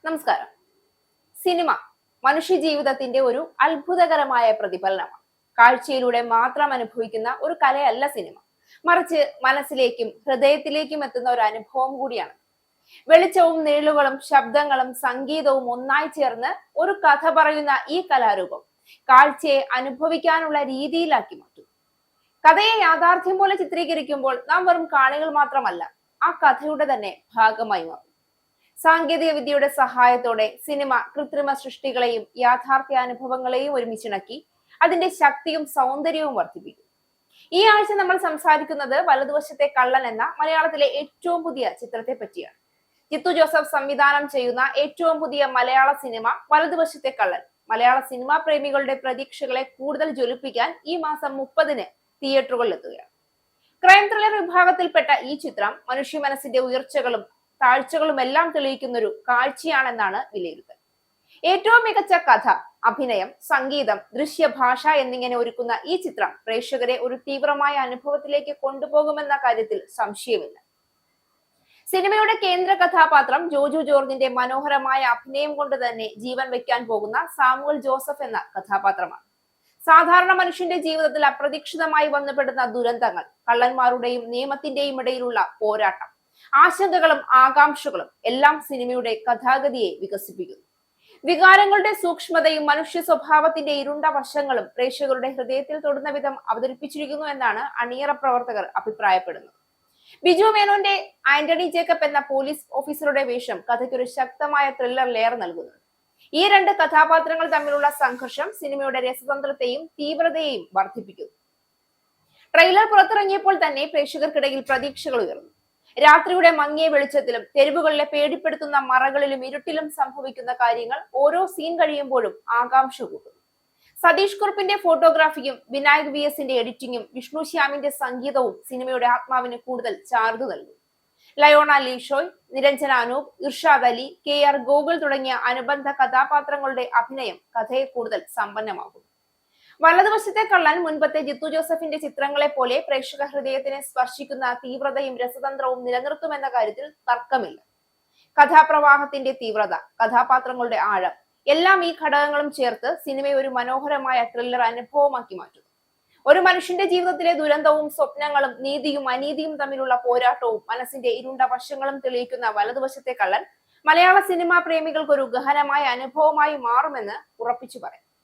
നമസ്കാരം. സിനിമ മനുഷ്യ ജീവിതത്തിന്റെ ഒരു അത്ഭുതകരമായ പ്രതിഫലനമാണ്. കാഴ്ചയിലൂടെ മാത്രം അനുഭവിക്കുന്ന ഒരു കലയല്ല സിനിമ, മറിച്ച് മനസ്സിലേക്കും ഹൃദയത്തിലേക്കും എത്തുന്ന ഒരു അനുഭവം കൂടിയാണ്. വെളിച്ചവും നിഴലുകളും ശബ്ദങ്ങളും സംഗീതവും ഒന്നായി ചേർന്ന് ഒരു കഥ പറയുന്ന ഈ കലാരൂപം കാഴ്ചയെ അനുഭവിക്കാനുള്ള രീതിയിലാക്കി മാറ്റും. കഥയെ യാഥാർത്ഥ്യം പോലെ ചിത്രീകരിക്കുമ്പോൾ നാം വെറും കാണികൾ മാത്രമല്ല, ആ കഥയുടെ തന്നെ ഭാഗമായി മാറും. സാങ്കേതിക വിദ്യയുടെ സഹായത്തോടെ സിനിമ കൃത്രിമ സൃഷ്ടികളെയും യാഥാർത്ഥ്യാനുഭവങ്ങളെയും ഒരുമിച്ചിണക്കി അതിന്റെ ശക്തിയും സൗന്ദര്യവും വർദ്ധിപ്പിക്കും. ഈ ആഴ്ച നമ്മൾ സംസാരിക്കുന്നത് വലതുവശത്തെ കള്ളൻ എന്ന മലയാളത്തിലെ ഏറ്റവും പുതിയ ചിത്രത്തെ പറ്റിയാണ്. ജിത്തു ജോസഫ് സംവിധാനം ചെയ്യുന്ന ഏറ്റവും പുതിയ മലയാള സിനിമ വലതുവശത്തെ കള്ളൻ മലയാള സിനിമാ പ്രേമികളുടെ പ്രതീക്ഷകളെ കൂടുതൽ ജ്വലിപ്പിക്കാൻ ഈ മാസം 30-ന് തിയേറ്ററുകളിൽ എത്തുകയാണ്. ക്രൈം ത്രില്ലർ വിഭാഗത്തിൽപ്പെട്ട ഈ ചിത്രം മനുഷ്യ മനസ്സിന്റെ ഉയർച്ചകളും താഴ്ചകളും എല്ലാം തെളിയിക്കുന്ന ഒരു കാഴ്ചയാണെന്നാണ് വിലയിരുത്തൽ. ഏറ്റവും മികച്ച കഥ, അഭിനയം, സംഗീതം, ദൃശ്യഭാഷ എന്നിങ്ങനെ ഒരുക്കുന്ന ഈ ചിത്രം പ്രേക്ഷകരെ ഒരു തീവ്രമായ അനുഭവത്തിലേക്ക് കൊണ്ടുപോകുമെന്ന കാര്യത്തിൽ സംശയമില്ല. സിനിമയുടെ കേന്ദ്ര കഥാപാത്രം ജോജു ജോർജിന്റെ മനോഹരമായ അഭിനയം കൊണ്ട് തന്നെ ജീവൻ വെക്കാൻ പോകുന്ന സാമുവൽ ജോസഫ് എന്ന കഥാപാത്രമാണ്. സാധാരണ മനുഷ്യന്റെ ജീവിതത്തിൽ അപ്രതീക്ഷിതമായി വന്നുപെടുന്ന ദുരന്തങ്ങൾ, കള്ളന്മാരുടെയും നിയമത്തിന്റെയും ഇടയിലുള്ള പോരാട്ടം, ആശങ്കകളും ആകാംക്ഷകളും എല്ലാം സിനിമയുടെ കഥാഗതിയെ വികസിപ്പിക്കുന്നു. വികാരങ്ങളുടെ സൂക്ഷ്മതയും മനുഷ്യ സ്വഭാവത്തിന്റെ ഇരുണ്ട വശങ്ങളും പ്രേക്ഷകരുടെ ഹൃദയത്തിൽ തൊടുന്ന വിധം അവതരിപ്പിച്ചിരിക്കുന്നു എന്നാണ് അണിയറ പ്രവർത്തകർ അഭിപ്രായപ്പെടുന്നത്. ബിജു മേനോന്റെ ആന്റണി ജേക്കബ് എന്ന പോലീസ് ഓഫീസറുടെ വേഷം കഥയ്ക്കൊരു ശക്തമായ ത്രില്ലർ ലെയർ നൽകുന്നുണ്ട്. ഈ രണ്ട് കഥാപാത്രങ്ങൾ തമ്മിലുള്ള സംഘർഷം സിനിമയുടെ രസതന്ത്രത്തെയും തീവ്രതയെയും വർദ്ധിപ്പിക്കുന്നു. ട്രെയിലർ പുറത്തിറങ്ങിയപ്പോൾ തന്നെ പ്രേക്ഷകർക്കിടയിൽ പ്രതീക്ഷകൾ ഉയർന്നു. രാത്രിയുടെ മങ്ങിയ വെളിച്ചത്തിലും തെരുവുകളിലെ പേടിപ്പെടുത്തുന്ന മറകളിലും ഇരുട്ടിലും സംഭവിക്കുന്ന കാര്യങ്ങൾ ഓരോ സീൻ കഴിയുമ്പോഴും ആകാംക്ഷ കൂട്ടുന്നു. സതീഷ് കുറുപ്പിന്റെ ഫോട്ടോഗ്രാഫിയും വിനായക് VS-ന്റെ എഡിറ്റിംഗും വിഷ്ണു ശ്യാമിന്റെ സംഗീതവും സിനിമയുടെ ആത്മാവിന് കൂടുതൽ ചാർജ് നൽകും. ലയോണ ലീഷോയ്, നിരഞ്ജന അനൂപ്, ഇർഷാദ് അലി, KR ഗോകുൽ തുടങ്ങിയ അനുബന്ധ കഥാപാത്രങ്ങളുടെ അഭിനയം കഥയെ കൂടുതൽ സമ്പന്നമാകും. വലതുവശത്തെ കള്ളൻ മുൻപത്തെ ജിത്തു ജോസഫിന്റെ ചിത്രങ്ങളെ പോലെ പ്രേക്ഷക ഹൃദയത്തിനെ സ്പർശിക്കുന്ന തീവ്രതയും രസതന്ത്രവും നിലനിർത്തുമെന്ന കാര്യത്തിൽ തർക്കമില്ല. കഥാപ്രവാഹത്തിന്റെ തീവ്രത, കഥാപാത്രങ്ങളുടെ ആഴം, എല്ലാം ഈ ഘടകങ്ങളും ചേർത്ത് സിനിമയെ ഒരു മനോഹരമായ ത്രില്ലർ അനുഭവമാക്കി മാറ്റുന്നു. ഒരു മനുഷ്യന്റെ ജീവിതത്തിലെ ദുരന്തവും സ്വപ്നങ്ങളും നീതിയും അനീതിയും തമ്മിലുള്ള പോരാട്ടവും മനസ്സിന്റെ ഇരുണ്ട വശങ്ങളും തെളിയിക്കുന്ന വലതുവശത്തെ കള്ളൻ മലയാള സിനിമാ പ്രേമികൾക്ക് ഒരു ഗഹനമായ അനുഭവമായി മാറുമെന്ന് ഉറപ്പിച്ചു പറയാം.